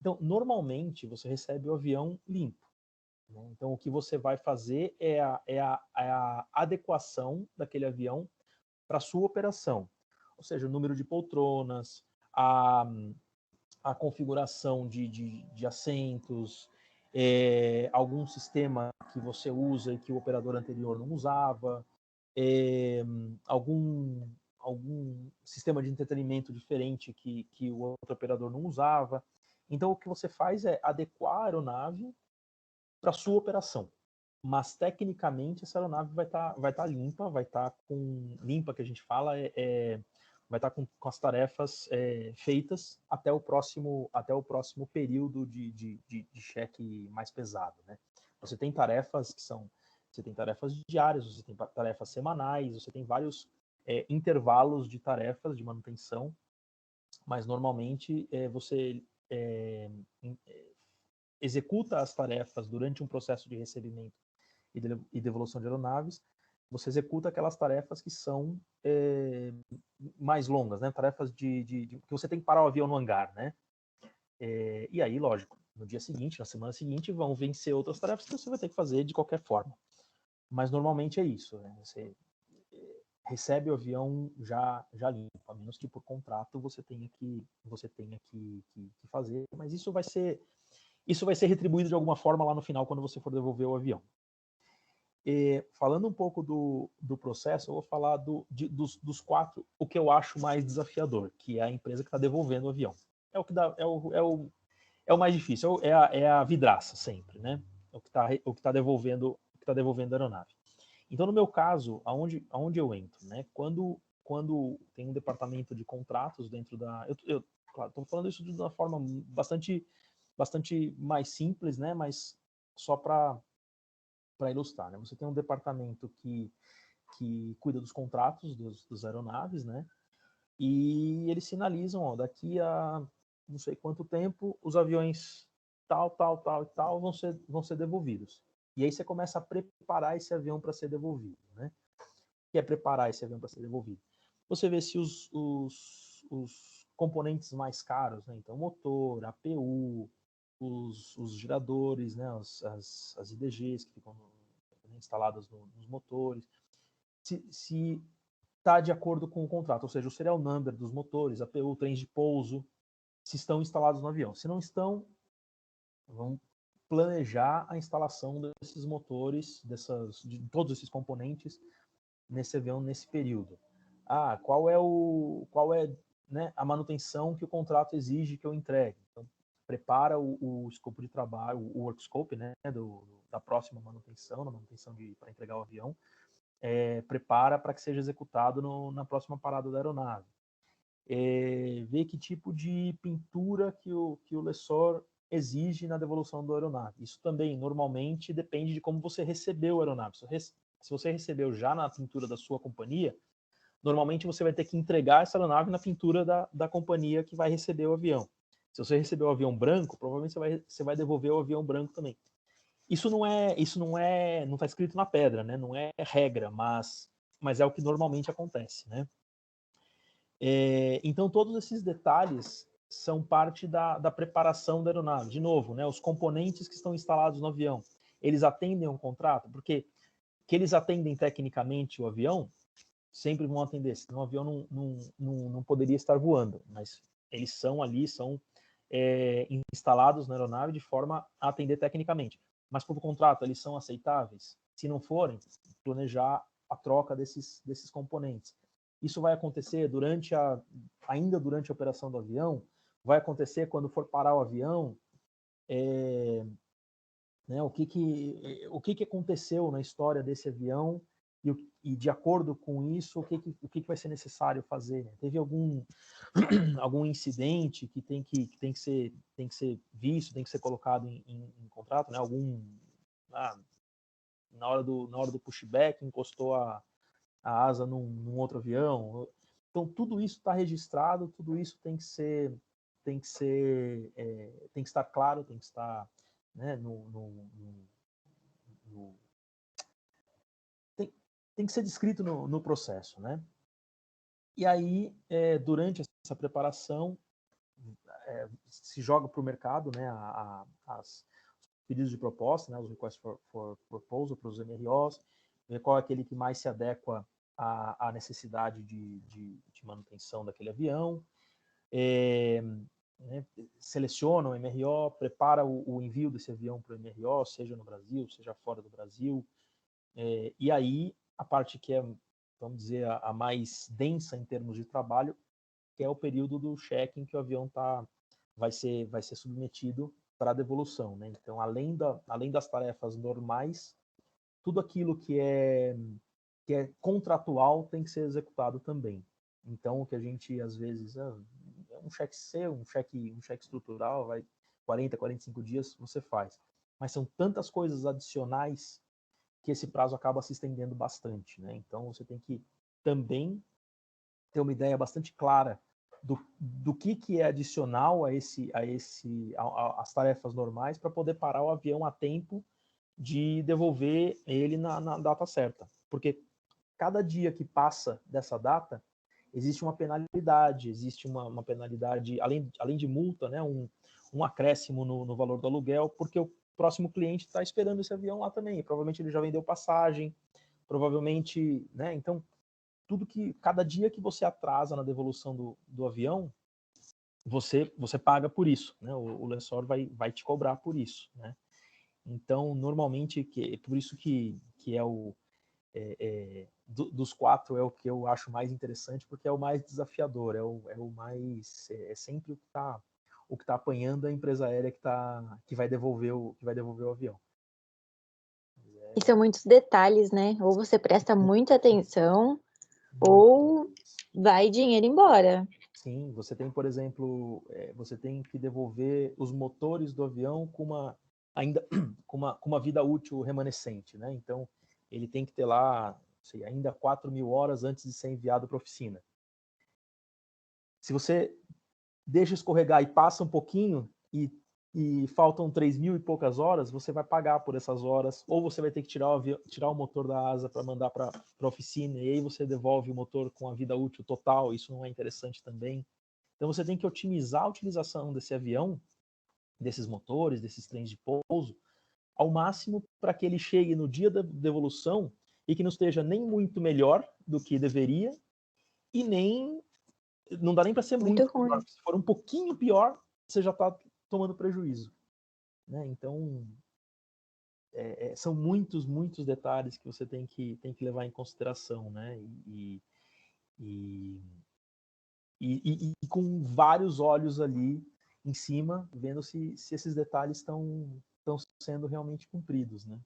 Então, normalmente você recebe o avião limpo. Né? Então, o que você vai fazer é a adequação daquele avião para a sua operação. Ou seja, o número de poltronas, a configuração de assentos, algum sistema que você usa e que o operador anterior não usava, algum sistema de entretenimento diferente que o outro operador não usava. Então, o que você faz é adequar a aeronave para a sua operação. Mas, tecnicamente, essa aeronave vai tá limpa, vai estar com... Limpa, que a gente fala, vai estar com as tarefas feitas até o próximo período de cheque mais pesado, né? Você tem tarefas você tem tarefas diárias, você tem tarefas semanais, você tem vários intervalos de tarefas de manutenção, mas normalmente você executa as tarefas durante um processo de recebimento e devolução de aeronaves, você executa aquelas tarefas que são mais longas, né? Tarefas que você tem que parar o avião no hangar, né? E aí, lógico, no dia seguinte, na semana seguinte, vão vencer outras tarefas que você vai ter que fazer de qualquer forma. Mas normalmente é isso, né? Você recebe o avião já limpo, a menos que por contrato você tenha que fazer, mas isso vai ser retribuído de alguma forma lá no final quando você for devolver o avião. Falando um pouco do processo, eu vou falar dos quatro, o que eu acho mais desafiador, que é a empresa que está devolvendo o avião. É o mais difícil, é a vidraça sempre, né? É o que tá devolvendo a aeronave. Então, no meu caso, aonde eu entro, né? Quando tem um departamento de contratos dentro da... Claro, estou falando isso de uma forma bastante mais simples, né? Mas só para ilustrar, né? Você tem um departamento que cuida dos contratos dos aeronaves, né? E eles sinalizam, ó, daqui a não sei quanto tempo os aviões tal e tal vão ser devolvidos. E aí você começa a preparar esse avião para ser devolvido, né? O que é preparar esse avião para ser devolvido? Você vê se os componentes mais caros, né? Então, motor, APU, os giradores, né? As IDGs que ficam instaladas nos motores, se está de acordo com o contrato, ou seja, o serial number dos motores, APU, trens de pouso, se estão instalados no avião. Se não estão, vamos planejar a instalação desses motores, de todos esses componentes nesse avião nesse período. Qual é né, a manutenção que o contrato exige que eu entregue? Então, prepara o escopo de trabalho, o work scope, né, da próxima manutenção, para entregar o avião. prepara para que seja executado na próxima parada da aeronave. Ver que tipo de pintura que o lessor exige na devolução da aeronave. Isso também, normalmente, depende de como você recebeu a aeronave. Se você recebeu já na pintura da sua companhia, normalmente você vai ter que entregar essa aeronave na pintura da companhia que vai receber o avião. Se você recebeu o avião branco, provavelmente você vai devolver o avião branco também. Isso não está escrito na pedra, né? Não é regra, mas é o que normalmente acontece, né? Então, todos esses detalhes são parte da preparação da aeronave. De novo, né, os componentes que estão instalados no avião, eles atendem um contrato? Porque que eles atendem tecnicamente o avião, sempre vão atender, senão o avião não poderia estar voando, mas eles são instalados na aeronave de forma a atender tecnicamente. Mas por contrato, eles são aceitáveis? Se não forem, planejar a troca desses componentes. Isso vai acontecer ainda durante a operação do avião, vai acontecer quando for parar o avião, né, o que aconteceu na história desse avião e de acordo com isso, o que vai ser necessário fazer? Teve algum incidente que tem que ser visto, tem que ser colocado em contrato, né? Na hora do pushback puxback, encostou a asa num outro avião. Então, tudo isso está registrado, tudo isso tem que estar claro, tem que estar, né, tem que ser descrito no processo, né? E aí, durante essa preparação, se joga para o mercado, né, os pedidos de proposta, né, os requests for proposal para os MROs, ver qual é aquele que mais se adequa à necessidade de manutenção daquele avião, né, seleciona o MRO, prepara o envio desse avião para o MRO, seja no Brasil, seja fora do Brasil, e aí a parte que é, vamos dizer, a mais densa em termos de trabalho, que é o período do check-in que o avião vai ser submetido para a devolução, né? Então, além das tarefas normais, tudo aquilo que é contratual tem que ser executado também. Então, o que a gente, às vezes, um cheque seu, um cheque estrutural, vai 40, 45 dias, você faz. Mas são tantas coisas adicionais que esse prazo acaba se estendendo bastante, né? Então, você tem que também ter uma ideia bastante clara do que é adicional às tarefas normais para poder parar o avião a tempo de devolver ele na data certa. Porque cada dia que passa dessa data, existe uma penalidade, uma penalidade, além de multa, né, um acréscimo no valor do aluguel, porque o próximo cliente está esperando esse avião lá também. Provavelmente ele já vendeu passagem, provavelmente, né? Então, cada dia que você atrasa na devolução do avião, você paga por isso, né? O lessor vai te cobrar por isso, né? Então, normalmente, por isso que dos quatro é o que eu acho mais interessante, porque é o mais desafiador, é sempre o que tá apanhando a empresa aérea que vai devolver o avião. E são muitos detalhes, né? Ou você presta muita atenção, ou vai dinheiro embora. Sim, você tem, por exemplo, você tem que devolver os motores do avião ainda com uma vida útil remanescente, né? Então, ele tem que ter lá, sei, ainda 4.000 horas antes de ser enviado para a oficina. Se você deixa escorregar e passa um pouquinho e faltam 3.000 e poucas horas, você vai pagar por essas horas, ou você vai ter que tirar o motor da asa para mandar para a oficina, e aí você devolve o motor com a vida útil total, isso não é interessante também. Então você tem que otimizar a utilização desse avião, desses motores, desses trens de pouso, ao máximo para que ele chegue no dia da devolução e que não esteja nem muito melhor do que deveria, e não dá nem para ser muito ruim. pior. Se for um pouquinho pior, você já está tomando prejuízo, né? Então, são muitos detalhes que você tem que levar em consideração, né? E com vários olhos ali em cima, vendo se esses detalhes estão sendo realmente cumpridos, né?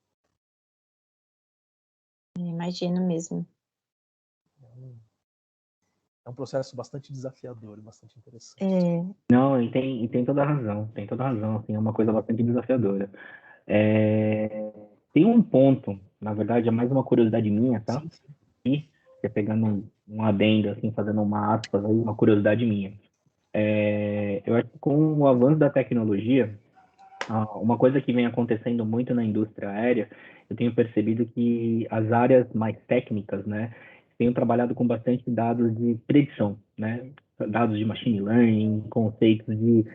Imagino mesmo. É um processo bastante desafiador, bastante interessante. Não, e tem toda a razão, assim, é uma coisa bastante desafiadora. Tem um ponto, na verdade, é mais uma curiosidade minha, tá? Sim, sim. E você pegando um adendo, assim, fazendo uma aspas aí, uma curiosidade minha. Eu acho que com o avanço da tecnologia, uma coisa que vem acontecendo muito na indústria aérea, eu tenho percebido que as áreas mais técnicas, né, têm trabalhado com bastante dados de predição, né, dados de machine learning, conceitos de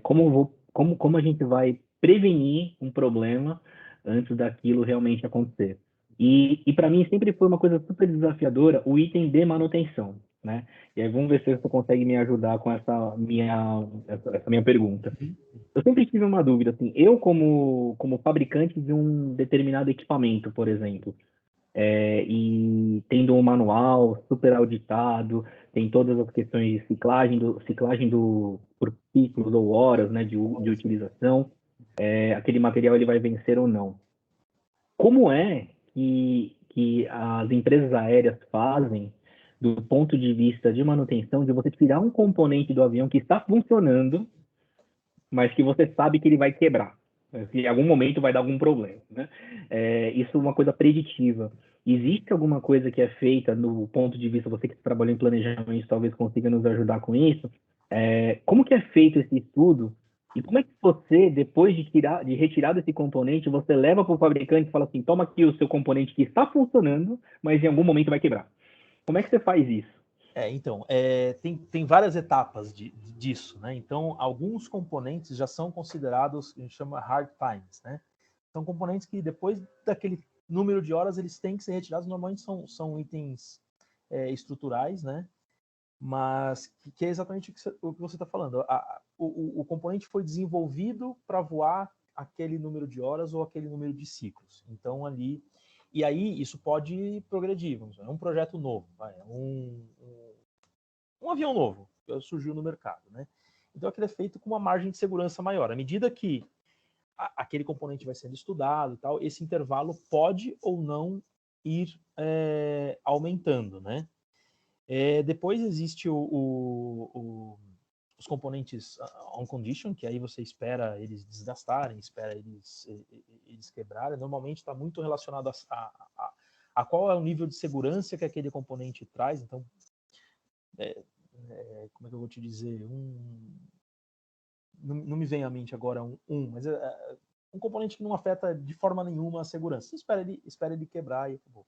como a gente vai prevenir um problema antes daquilo realmente acontecer. E para mim sempre foi uma coisa super desafiadora o item de manutenção, né? E aí vamos ver se você consegue me ajudar com essa minha pergunta. Eu sempre tive uma dúvida, assim, eu como fabricante de um determinado equipamento, por exemplo, e tendo um manual super auditado, tem todas as questões de ciclagem por ciclos ou horas, né, de utilização, aquele material ele vai vencer ou não. Como é que as empresas aéreas fazem do ponto de vista de manutenção, de você tirar um componente do avião que está funcionando, mas que você sabe que ele vai quebrar, que em algum momento vai dar algum problema, né? Isso é uma coisa preditiva. Existe alguma coisa que é feita no ponto de vista, você que trabalhou em planejamento talvez consiga nos ajudar com isso, como que é feito esse estudo e como é que você, depois de retirar desse componente, você leva para o fabricante e fala assim, toma aqui o seu componente que está funcionando, mas em algum momento vai quebrar. Como é que você faz isso? Então, tem várias etapas disso, né? Então, alguns componentes já são considerados, a gente chama hard times, né? São componentes que depois daquele número de horas eles têm que ser retirados, normalmente são itens estruturais, né? Mas que é exatamente o que você está falando. O componente foi desenvolvido para voar aquele número de horas ou aquele número de ciclos. Então, ali... E aí, isso pode progredir. Vamos dizer, é um projeto novo, um avião novo que surgiu no mercado, né? Então, aquele é feito com uma margem de segurança maior. À medida que aquele componente vai sendo estudado e tal, esse intervalo pode ou não ir aumentando, né? Depois existe os componentes on condition, que aí você espera eles desgastarem, espera eles quebrarem. Normalmente está muito relacionado a qual é o nível de segurança que aquele componente traz. Então, como é que eu vou te dizer? Não me vem à mente agora mas um componente que não afeta de forma nenhuma a segurança. Você espera ele quebrar e acabou.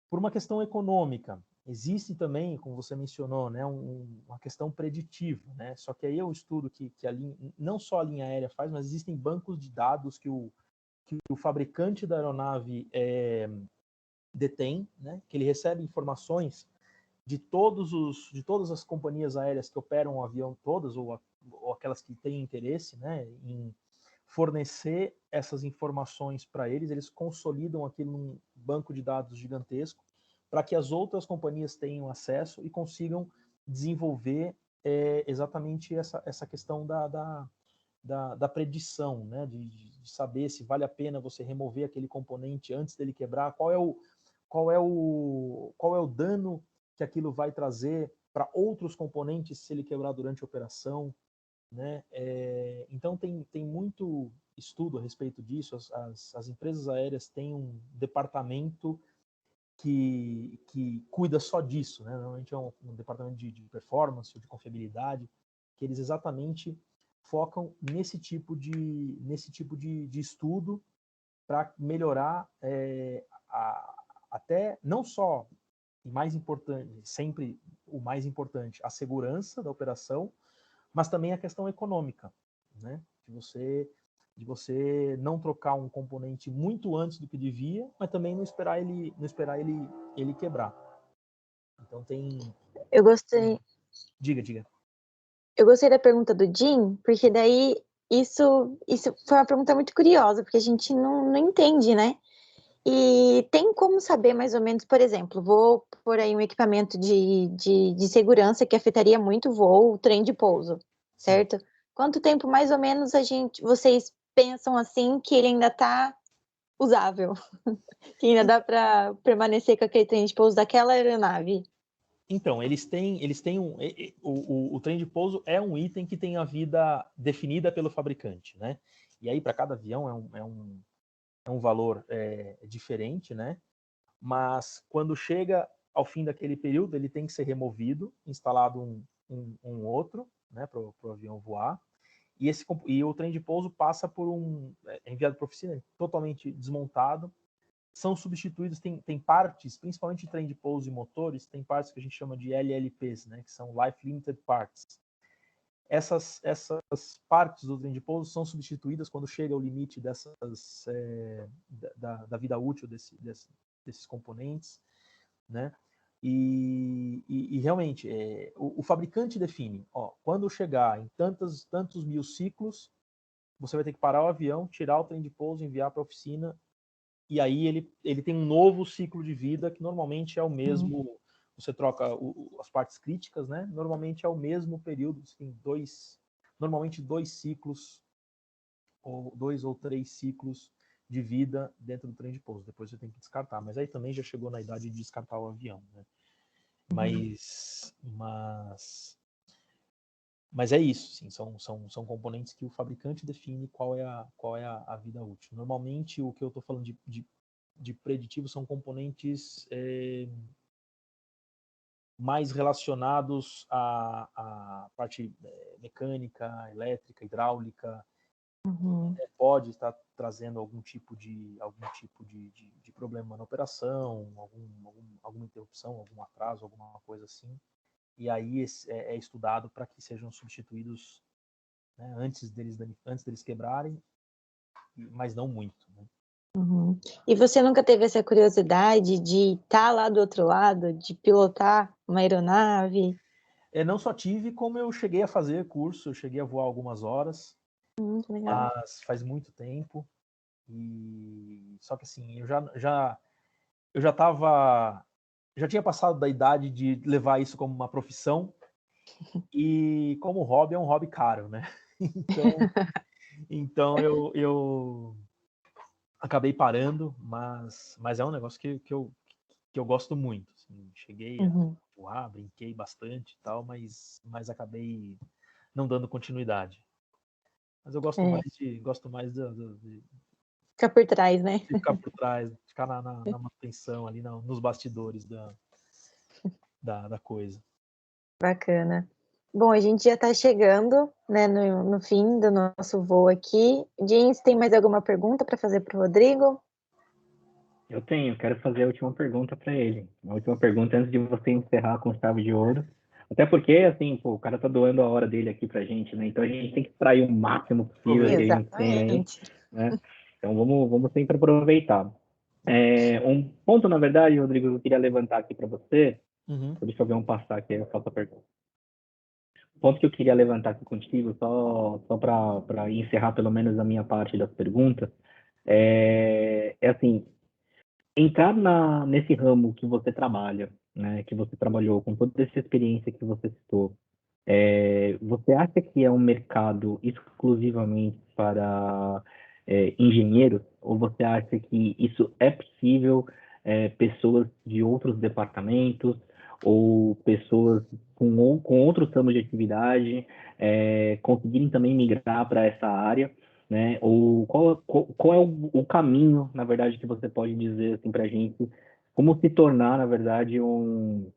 Por uma questão econômica, existe também, como você mencionou, né, uma questão preditiva, né? Só que aí é um estudo que não só a linha aérea faz, mas existem bancos de dados que o fabricante da aeronave detém, né? Que ele recebe informações de todas as companhias aéreas que operam o avião, todas ou aquelas que têm interesse, né, em fornecer essas informações para eles consolidam aquilo num banco de dados gigantesco para que as outras companhias tenham acesso e consigam desenvolver exatamente essa questão da predição, né, de saber se vale a pena você remover aquele componente antes dele quebrar, qual é o dano que aquilo vai trazer para outros componentes se ele quebrar durante a operação, né? Então tem muito estudo a respeito disso. As empresas aéreas têm um departamento que cuida só disso, né? Normalmente é um departamento de performance, de confiabilidade, que eles exatamente focam nesse tipo de estudo para melhorar até não só, e mais importante, sempre o mais importante, a segurança da operação, mas também a questão econômica, né? De você não trocar um componente muito antes do que devia, mas também não esperar ele quebrar. Então tem... Eu gostei. Diga. Eu gostei da pergunta do Jim, porque daí isso foi uma pergunta muito curiosa, porque a gente não entende, né? E tem como saber mais ou menos, por exemplo, vou por aí um equipamento de segurança que afetaria muito o voo, o trem de pouso, certo? Quanto tempo mais ou menos vocês pensam assim que ele ainda está usável, que ainda dá para permanecer com aquele trem de pouso daquela aeronave. Então, eles têm o trem de pouso é um item que tem a vida definida pelo fabricante, né? E aí, para cada avião, é um valor diferente, né? Mas quando chega ao fim daquele período, ele tem que ser removido, instalado um outro, né, para o avião voar. E o trem de pouso passa por enviado para a oficina, totalmente desmontado. São substituídos, tem partes, principalmente de trem de pouso e motores, tem partes que a gente chama de LLPs, né, que são Life Limited Parts. Essas partes do trem de pouso são substituídas quando chega ao limite da vida útil desses componentes, né? E realmente, o fabricante define, quando chegar em tantos mil ciclos, você vai ter que parar o avião, tirar o trem de pouso, enviar para a oficina, e aí ele tem um novo ciclo de vida, que normalmente é o mesmo, você troca as partes críticas, né? Normalmente é o mesmo período, assim, normalmente 2 ciclos, ou 2 ou 3 ciclos de vida dentro do trem de pouso. Depois você tem que descartar, mas aí também já chegou na idade de descartar o avião, né? Mas é isso, sim, são componentes que o fabricante define qual é a vida útil. Normalmente, o que eu estou falando de preditivo são componentes mais relacionados à parte mecânica, elétrica, hidráulica. Pode estar trazendo algum tipo de problema na operação, alguma interrupção, algum atraso, alguma coisa assim. E aí é estudado para que sejam substituídos, né, antes deles quebrarem, mas não muito, né? E você nunca teve essa curiosidade de estar lá do outro lado, de pilotar uma aeronave? Não só tive, como eu cheguei a fazer curso, eu cheguei a voar algumas horas, Legal. mas faz muito tempo. E só que assim, eu já tinha passado da idade de levar isso como uma profissão, e como hobby é um hobby caro, né? Então eu acabei parando, mas é um negócio que eu gosto muito. Assim, cheguei a voar, brinquei bastante e tal, mas acabei não dando continuidade. Mas eu gosto mais de Ficar por trás, né? ficar por trás, ficar na manutenção ali, nos bastidores da coisa. Bacana. Bom, a gente já está chegando, né, no fim do nosso voo aqui. Jeans, tem mais alguma pergunta para fazer para o Rodrigo? Eu quero fazer a última pergunta para ele. A última pergunta antes de você encerrar com chave de ouro. Até porque, assim, pô, o cara tá doando a hora dele aqui pra gente, né? Então a gente tem que extrair o máximo possível que a gente tem aí, né? Então vamos sempre aproveitar. Um ponto, na verdade, Rodrigo, eu queria levantar aqui para você. Deixa eu ver passar aqui, eu faço a pergunta. O ponto que eu queria levantar aqui contigo, só para encerrar pelo menos a minha parte das perguntas, é assim, entrar nesse ramo que você trabalha, né, que você trabalhou, com toda essa experiência que você citou, você acha que é um mercado exclusivamente para engenheiros? Ou você acha que isso é possível, pessoas de outros departamentos ou pessoas com outros ramos de atividade conseguirem também migrar para essa área? Né? Ou qual é o caminho, na verdade, que você pode dizer assim, para a gente, como se tornar, na verdade, um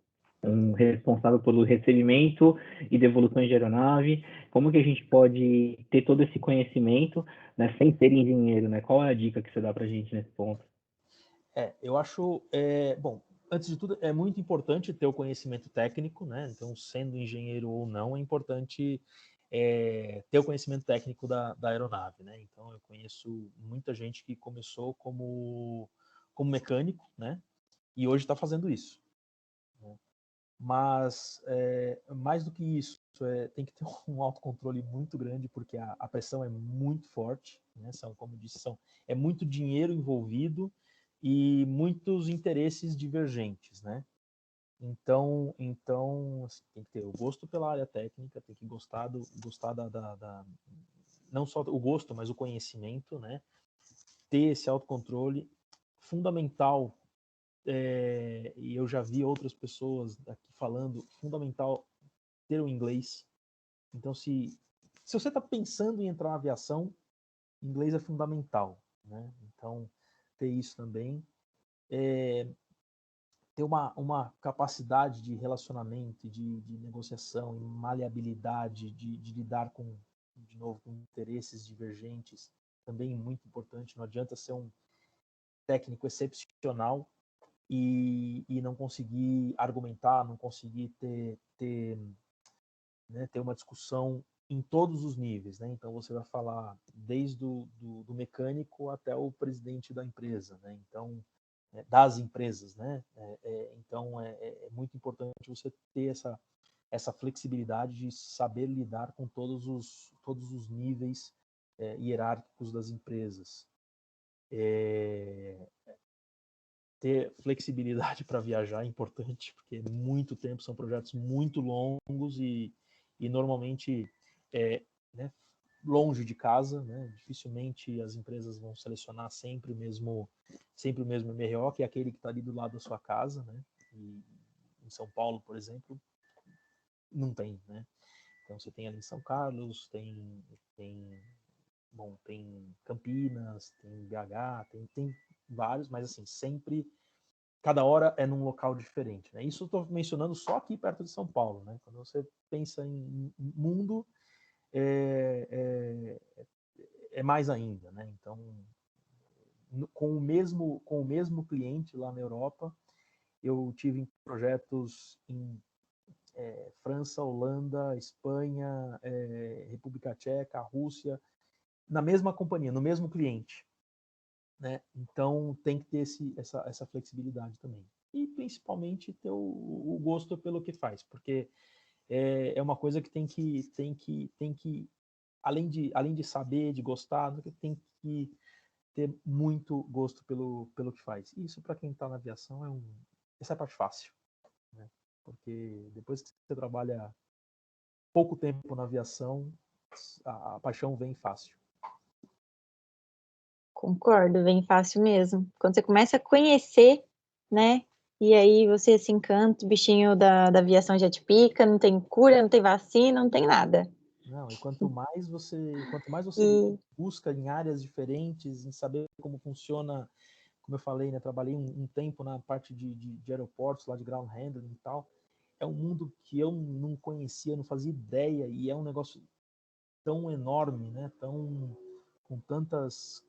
responsável pelo recebimento e devolução de aeronave, como que a gente pode ter todo esse conhecimento, né, sem ser engenheiro, né? Qual é a dica que você dá para a gente nesse ponto? Eu acho, bom, antes de tudo, é muito importante ter o conhecimento técnico, né? Então, sendo engenheiro ou não, é importante ter o conhecimento técnico da aeronave, né? Então, eu conheço muita gente que começou como mecânico, né? E hoje está fazendo isso, né? Mas, mais do que isso, tem que ter um autocontrole muito grande, porque a pressão é muito forte, né? Como eu disse, é muito dinheiro envolvido e muitos interesses divergentes, né? Então assim, tem que ter o gosto pela área técnica, tem que gostar não só o gosto, mas o conhecimento, né? ter esse autocontrole fundamental, e eu já vi outras pessoas aqui falando, fundamental ter o inglês. Então, se você está pensando em entrar na aviação, inglês é fundamental, né? Então, ter isso também. Ter uma capacidade de relacionamento, de negociação, e maleabilidade, de lidar de novo, com interesses divergentes, também muito importante. Não adianta ser um técnico excepcional e não conseguir argumentar, não conseguir ter uma discussão em todos os níveis, né? Então você vai falar desde do mecânico até o presidente da empresa, né? Então, das empresas, né? Então é muito importante você ter essa flexibilidade de saber lidar com todos os níveis hierárquicos das empresas. Ter flexibilidade para viajar é importante, porque é muito tempo, são projetos muito longos e normalmente né, longe de casa, né? Dificilmente as empresas vão selecionar sempre o mesmo MRO, que é aquele que está ali do lado da sua casa, né? E em São Paulo, por exemplo, não tem, né? Então você tem ali em São Carlos, tem Campinas, tem BH, tem vários, mas assim, sempre, cada hora é num local diferente, né? Isso eu estou mencionando só aqui perto de São Paulo, né? Quando você pensa em mundo, é mais ainda, né? Então, com o mesmo cliente lá na Europa, eu tive projetos em França, Holanda, Espanha, República Tcheca, Rússia, na mesma companhia, no mesmo cliente, né? Então tem que ter essa flexibilidade também. E principalmente ter o gosto pelo que faz, porque é uma coisa que tem que além de saber, de gostar, tem que ter muito gosto pelo que faz. E isso, para quem está na aviação, essa é a parte fácil, né? Porque depois que você trabalha pouco tempo na aviação, a paixão vem fácil. Concordo, vem fácil mesmo. Quando você começa a conhecer, né? E aí você se encanta, o bichinho da aviação já te pica, não tem cura, não tem vacina, não tem nada. Não, e quanto mais você busca em áreas diferentes, em saber como funciona, como eu falei, né? Trabalhei um tempo na parte de aeroportos, lá de ground handling e tal. É um mundo que eu não conhecia, não fazia ideia, e é um negócio tão enorme, né? Com tantas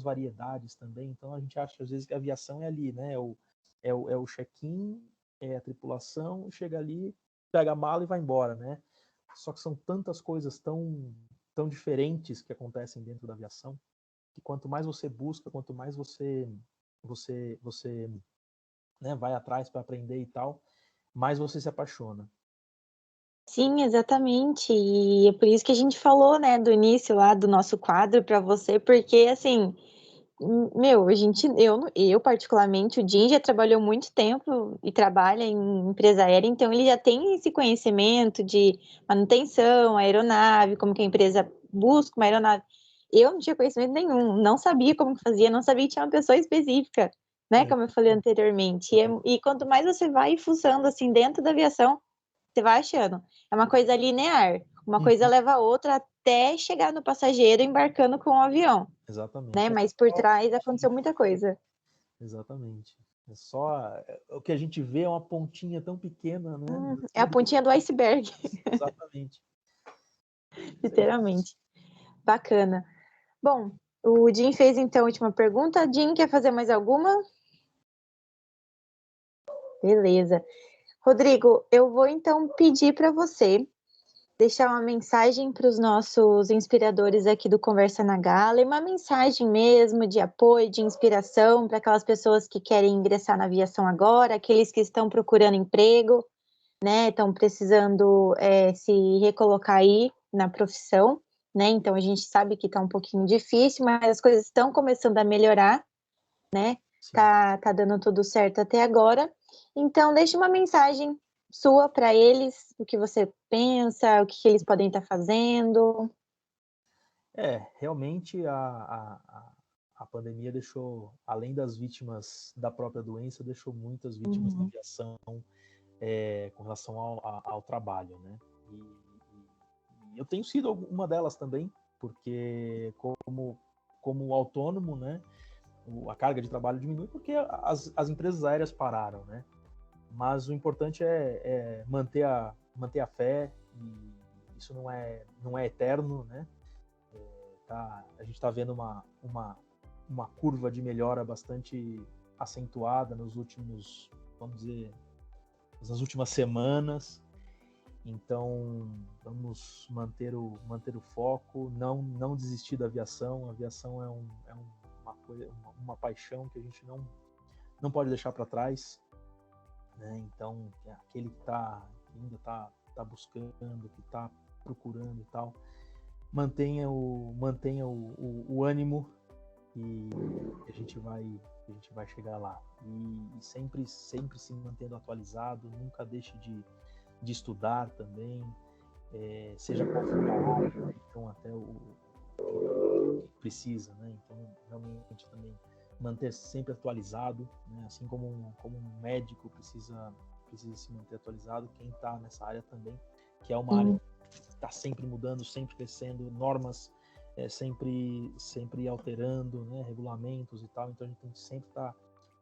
variedades também. Então a gente acha às vezes que a aviação é ali, né? É o check-in, é a tripulação, chega ali, pega a mala e vai embora, né? Só que são tantas coisas tão diferentes que acontecem dentro da aviação, que quanto mais você busca, quanto mais você né, vai atrás para aprender e tal, mais você se apaixona. Sim, exatamente. E é por isso que a gente falou, né, do início lá do nosso quadro para você, porque assim, meu, eu particularmente, o Jim já trabalhou muito tempo e trabalha em empresa aérea, então ele já tem esse conhecimento de manutenção, aeronave, como que a empresa busca uma aeronave. Eu não tinha conhecimento nenhum, não sabia como fazia, não sabia que tinha uma pessoa específica, né, como eu falei anteriormente. E quanto mais você vai fuçando assim dentro da aviação, você vai achando. É uma coisa linear. Uma coisa leva a outra até chegar no passageiro embarcando com o avião. Exatamente. Né? Mas por trás aconteceu muita coisa. Exatamente. É só o que a gente vê é uma pontinha tão pequena, né? É a pontinha do iceberg. Exatamente. Literalmente. Bacana. Bom, o Jim fez então a última pergunta. Jim, quer fazer mais alguma? Beleza. Rodrigo, eu vou então pedir para você deixar uma mensagem para os nossos inspiradores aqui do Conversa na Gala, uma mensagem mesmo de apoio, de inspiração para aquelas pessoas que querem ingressar na aviação agora, aqueles que estão procurando emprego, né, estão precisando se recolocar aí na profissão, né, então a gente sabe que está um pouquinho difícil, mas as coisas estão começando a melhorar, né, tá dando tudo certo até agora, então deixe uma mensagem sua para eles, o que você pensa, o que eles podem estar fazendo. Realmente a a pandemia deixou, além das vítimas da própria doença, deixou muitas vítimas da aviação com relação ao trabalho, né? E eu tenho sido uma delas também, porque como autônomo, né, a carga de trabalho diminui porque as empresas aéreas pararam, né? Mas o importante é manter a fé, e isso não é eterno, né? A gente está vendo uma curva de melhora bastante acentuada nos últimos, vamos dizer, nas últimas semanas. Então, vamos manter o foco, não desistir da aviação. A aviação é uma paixão que a gente não pode deixar para trás, né? Então, aquele que ainda está buscando, que está procurando e tal, mantenha o ânimo, e a gente vai chegar lá. E sempre se mantendo atualizado, nunca deixe de estudar também, seja qual for a área, né? Então até o que precisa, né? Então realmente também manter sempre atualizado, né? Assim como um médico precisa se manter atualizado, quem está nessa área também, que é uma área que está sempre mudando, sempre crescendo, normas sempre alterando, né? Regulamentos e tal. Então a gente tem que sempre estar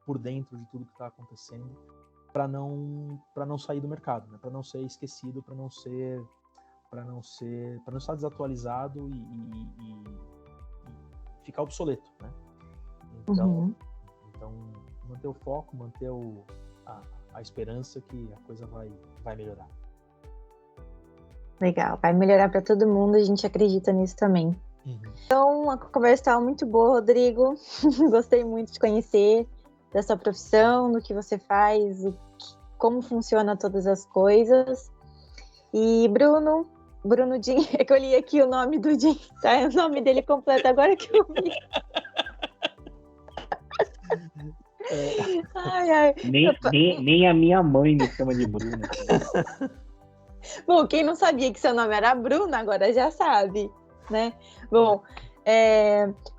por dentro de tudo que está acontecendo, para não sair do mercado, né? Para não ser esquecido, para não estar desatualizado e ficar obsoleto, né? Então manter o foco, manter a esperança que a coisa vai melhorar. Legal, vai melhorar para todo mundo, a gente acredita nisso também. Então, a conversa estava muito boa, Rodrigo. Gostei muito de conhecer da sua profissão, do que você faz, como funciona todas as coisas. E Bruno Din, é que eu li aqui o nome do Din, tá? O nome dele completo, agora que eu vi. Ai. Nem a minha mãe me chama de Bruno. Bom, quem não sabia que seu nome era Bruno, agora já sabe, né? Bom,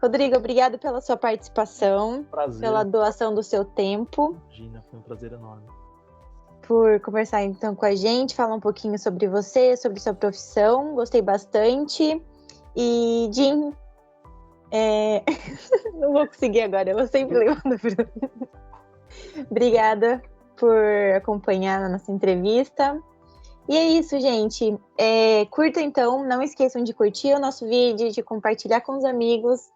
Rodrigo, obrigado pela sua participação, pela doação do seu tempo. Imagina, foi um prazer enorme. Por conversar então com a gente, falar um pouquinho sobre você, sobre sua profissão, gostei bastante. E, Jim, não vou conseguir agora, eu vou sempre levando Bruno. Obrigada por acompanhar a nossa entrevista. E é isso, gente. Curta então, não esqueçam de curtir o nosso vídeo, de compartilhar com os amigos.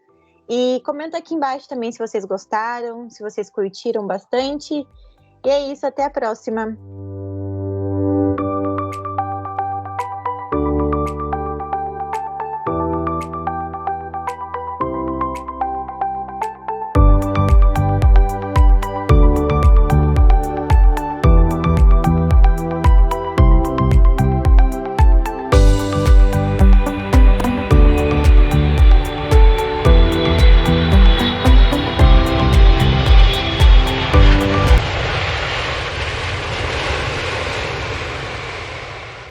E comenta aqui embaixo também se vocês gostaram, se vocês curtiram bastante. E é isso, até a próxima.